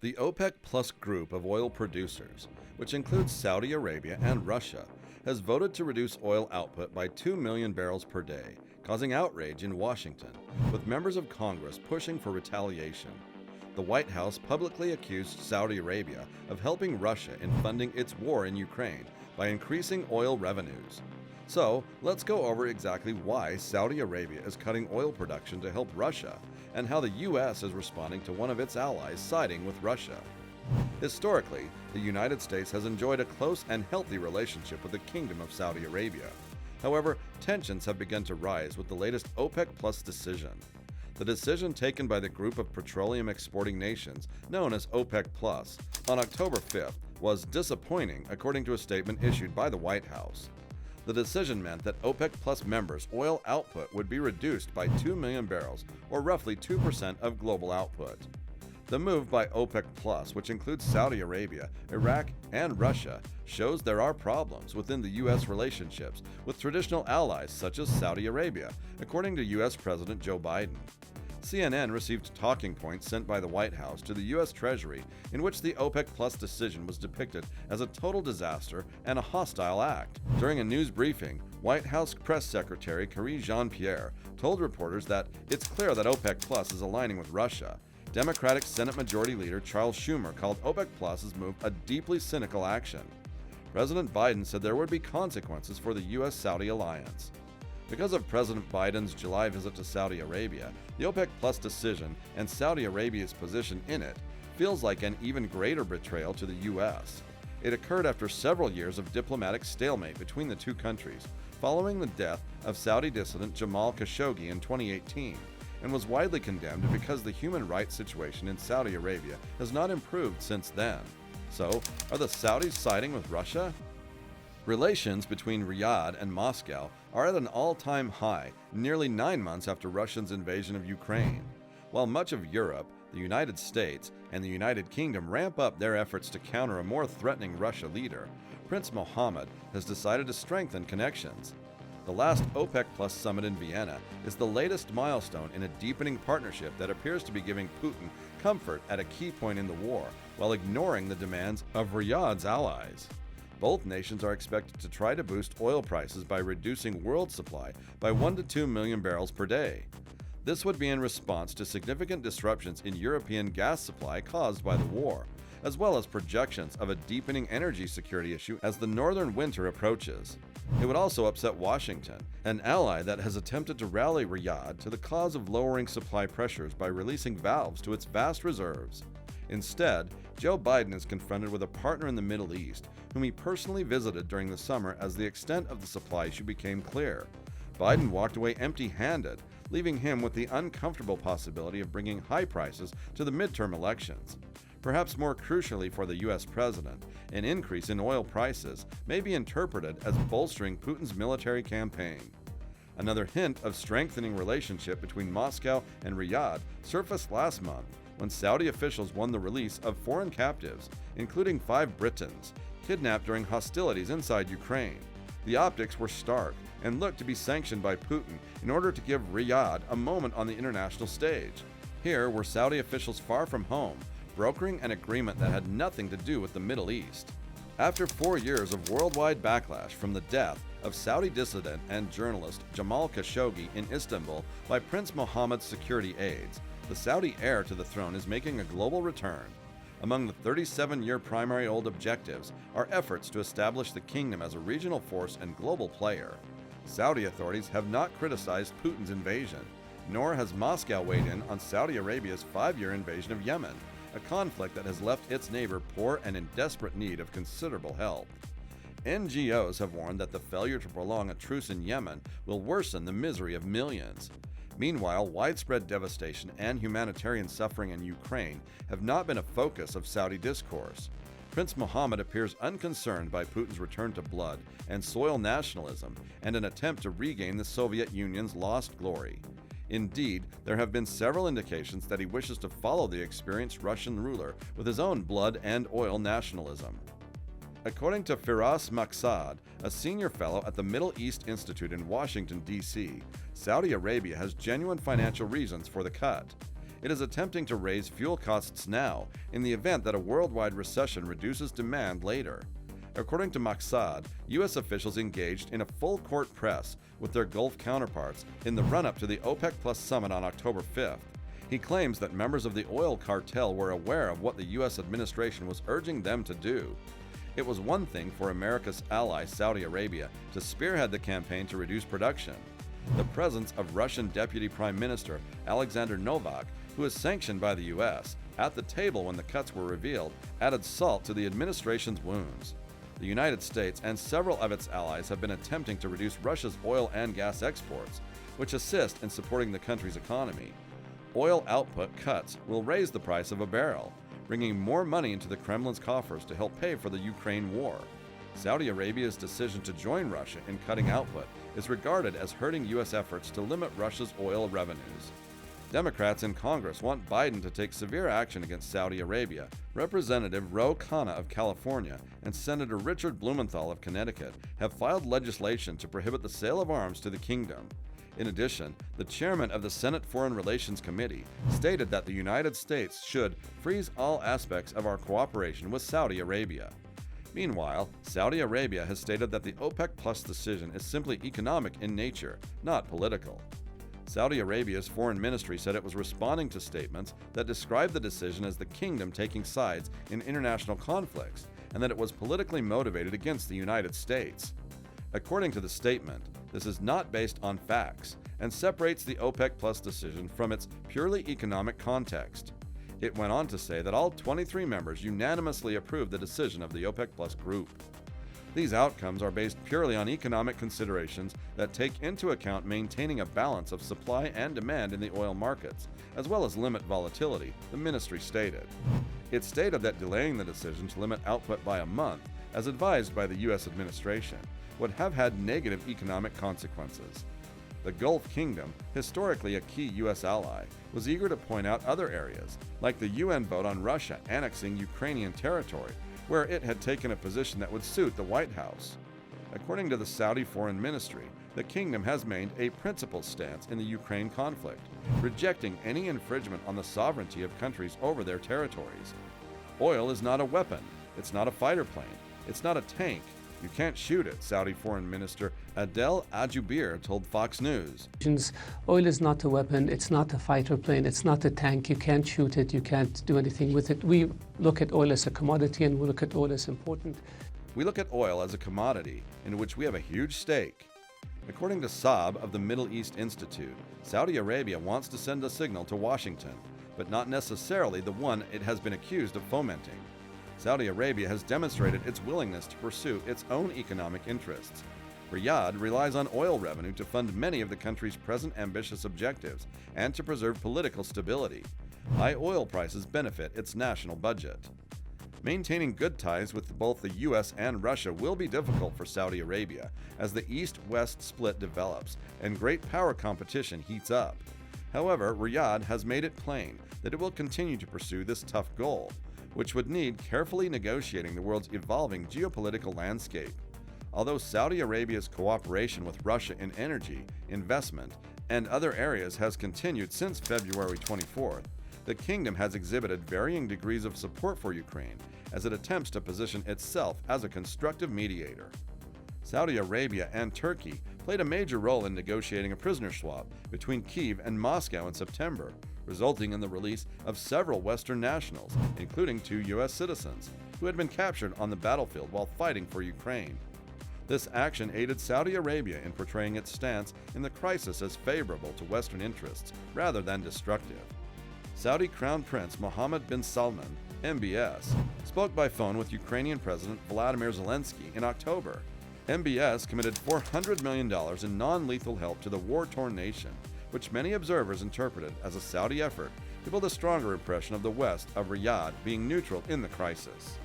The OPEC Plus group of oil producers, which includes Saudi Arabia and Russia, has voted to reduce oil output by 2 million barrels per day, causing outrage in Washington, with members of Congress pushing for retaliation. The White House publicly accused Saudi Arabia of helping Russia in funding its war in Ukraine by increasing oil revenues. So, let's go over exactly why Saudi Arabia is cutting oil production to help Russia, and how the U.S. is responding to one of its allies siding with Russia. Historically, the United States has enjoyed a close and healthy relationship with the Kingdom of Saudi Arabia. However, tensions have begun to rise with the latest OPEC Plus decision. The decision taken by the group of petroleum exporting nations, known as OPEC Plus, on October 5th was disappointing according to a statement issued by the White House. The decision meant that OPEC Plus members' oil output would be reduced by 2 million barrels, or roughly 2% of global output. The move by OPEC Plus, which includes Saudi Arabia, Iraq, and Russia, shows there are problems within the U.S. relationships with traditional allies such as Saudi Arabia, according to U.S. President Joe Biden. CNN received talking points sent by the White House to the U.S. Treasury in which the OPEC Plus decision was depicted as a total disaster and a hostile act. During a news briefing, White House Press Secretary Karine Jean-Pierre told reporters that it's clear that OPEC Plus is aligning with Russia. Democratic Senate Majority Leader Charles Schumer called OPEC Plus's move a deeply cynical action. President Biden said there would be consequences for the U.S.-Saudi alliance. Because of President Biden's July visit to Saudi Arabia, the OPEC Plus decision and Saudi Arabia's position in it feels like an even greater betrayal to the U.S. It occurred after several years of diplomatic stalemate between the two countries, following the death of Saudi dissident Jamal Khashoggi in 2018, and was widely condemned because the human rights situation in Saudi Arabia has not improved since then. So, are the Saudis siding with Russia? Relations between Riyadh and Moscow are at an all-time high, nearly 9 months after Russia's invasion of Ukraine. While much of Europe, the United States, and the United Kingdom ramp up their efforts to counter a more threatening Russia leader, Prince Mohammed has decided to strengthen connections. The last OPEC Plus summit in Vienna is the latest milestone in a deepening partnership that appears to be giving Putin comfort at a key point in the war, while ignoring the demands of Riyadh's allies. Both nations are expected to try to boost oil prices by reducing world supply by 1 to 2 million barrels per day. This would be in response to significant disruptions in European gas supply caused by the war, as well as projections of a deepening energy security issue as the northern winter approaches. It would also upset Washington, an ally that has attempted to rally Riyadh to the cause of lowering supply pressures by releasing valves to its vast reserves. Instead, Joe Biden is confronted with a partner in the Middle East whom he personally visited during the summer as the extent of the supply issue became clear. Biden walked away empty-handed, leaving him with the uncomfortable possibility of bringing high prices to the midterm elections. Perhaps more crucially for the U.S. president, an increase in oil prices may be interpreted as bolstering Putin's military campaign. Another hint of strengthening relationship between Moscow and Riyadh surfaced last month when Saudi officials won the release of foreign captives, including 5 Britons, kidnapped during hostilities inside Ukraine. The optics were stark and looked to be sanctioned by Putin in order to give Riyadh a moment on the international stage. Here were Saudi officials far from home, brokering an agreement that had nothing to do with the Middle East. After 4 years of worldwide backlash from the death of Saudi dissident and journalist Jamal Khashoggi in Istanbul by Prince Mohammed's security aides, the Saudi heir to the throne is making a global return. Among the 37-year primary-old objectives are efforts to establish the kingdom as a regional force and global player. Saudi authorities have not criticized Putin's invasion, nor has Moscow weighed in on Saudi Arabia's 5-year invasion of Yemen, a conflict that has left its neighbor poor and in desperate need of considerable help. NGOs have warned that the failure to prolong a truce in Yemen will worsen the misery of millions. Meanwhile, widespread devastation and humanitarian suffering in Ukraine have not been a focus of Saudi discourse. Prince Mohammed appears unconcerned by Putin's return to blood and soil nationalism and an attempt to regain the Soviet Union's lost glory. Indeed, there have been several indications that he wishes to follow the experienced Russian ruler with his own blood and oil nationalism. According to Firas Maqsad, a senior fellow at the Middle East Institute in Washington, D.C., Saudi Arabia has genuine financial reasons for the cut. it is attempting to raise fuel costs now in the event that a worldwide recession reduces demand later. According to Maqsad, U.S. officials engaged in a full-court press with their Gulf counterparts in the run-up to the OPEC Plus summit on October 5th. He claims that members of the oil cartel were aware of what the U.S. administration was urging them to do. It was one thing for America's ally Saudi Arabia to spearhead the campaign to reduce production. The presence of Russian Deputy Prime Minister Alexander Novak, who is sanctioned by the U.S., at the table when the cuts were revealed, added salt to the administration's wounds. The United States and several of its allies have been attempting to reduce Russia's oil and gas exports, which assist in supporting the country's economy. Oil output cuts will raise the price of a barrel, bringing more money into the Kremlin's coffers to help pay for the Ukraine war. Saudi Arabia's decision to join Russia in cutting output is regarded as hurting U.S. efforts to limit Russia's oil revenues. Democrats in Congress want Biden to take severe action against Saudi Arabia. Representative Ro Khanna of California and Senator Richard Blumenthal of Connecticut have filed legislation to prohibit the sale of arms to the kingdom. In addition, the chairman of the Senate Foreign Relations Committee stated that the United States should freeze all aspects of our cooperation with Saudi Arabia. Meanwhile, Saudi Arabia has stated that the OPEC Plus decision is simply economic in nature, not political. Saudi Arabia's foreign ministry said it was responding to statements that described the decision as the kingdom taking sides in international conflicts and that it was politically motivated against the United States. According to the statement, this is not based on facts and separates the OPEC Plus decision from its purely economic context. It went on to say that all 23 members unanimously approved the decision of the OPEC Plus group. These outcomes are based purely on economic considerations that take into account maintaining a balance of supply and demand in the oil markets, as well as limit volatility, the ministry stated. It stated that delaying the decision to limit output by a month, as advised by the U.S. administration, would have had negative economic consequences. The Gulf Kingdom, historically a key U.S. ally, was eager to point out other areas, like the UN vote on Russia annexing Ukrainian territory, where it had taken a position that would suit the White House. According to the Saudi Foreign Ministry, the kingdom has maintained a principled stance in the Ukraine conflict, rejecting any infringement on the sovereignty of countries over their territories. Oil is not a weapon, it's not a fighter plane, it's not a tank. You can't shoot it, Saudi Foreign Minister Adel Al-Jubeir told Fox News. Oil is not a weapon, it's not a fighter plane, it's not a tank, you can't shoot it, you can't do anything with it. We look at oil as a commodity and we look at oil as important. We look at oil as a commodity in which we have a huge stake. According to Saab of the Middle East Institute, Saudi Arabia wants to send a signal to Washington, but not necessarily the one it has been accused of fomenting. Saudi Arabia has demonstrated its willingness to pursue its own economic interests. Riyadh relies on oil revenue to fund many of the country's present ambitious objectives and to preserve political stability. High oil prices benefit its national budget. Maintaining good ties with both the U.S. and Russia will be difficult for Saudi Arabia as the East-West split develops and great power competition heats up. However, Riyadh has made it plain that it will continue to pursue this tough goal, which would need carefully negotiating the world's evolving geopolitical landscape. Although Saudi Arabia's cooperation with Russia in energy, investment, and other areas has continued since February 24th, the kingdom has exhibited varying degrees of support for Ukraine as it attempts to position itself as a constructive mediator. Saudi Arabia and Turkey played a major role in negotiating a prisoner swap between Kyiv and Moscow in September, resulting in the release of several Western nationals, including 2 U.S. citizens, who had been captured on the battlefield while fighting for Ukraine. This action aided Saudi Arabia in portraying its stance in the crisis as favorable to Western interests rather than destructive. Saudi Crown Prince Mohammed bin Salman, MBS, spoke by phone with Ukrainian President Volodymyr Zelensky in October. MBS committed $400 million in non-lethal help to the war-torn nation, which many observers interpreted as a Saudi effort to build a stronger impression of the West of Riyadh being neutral in the crisis.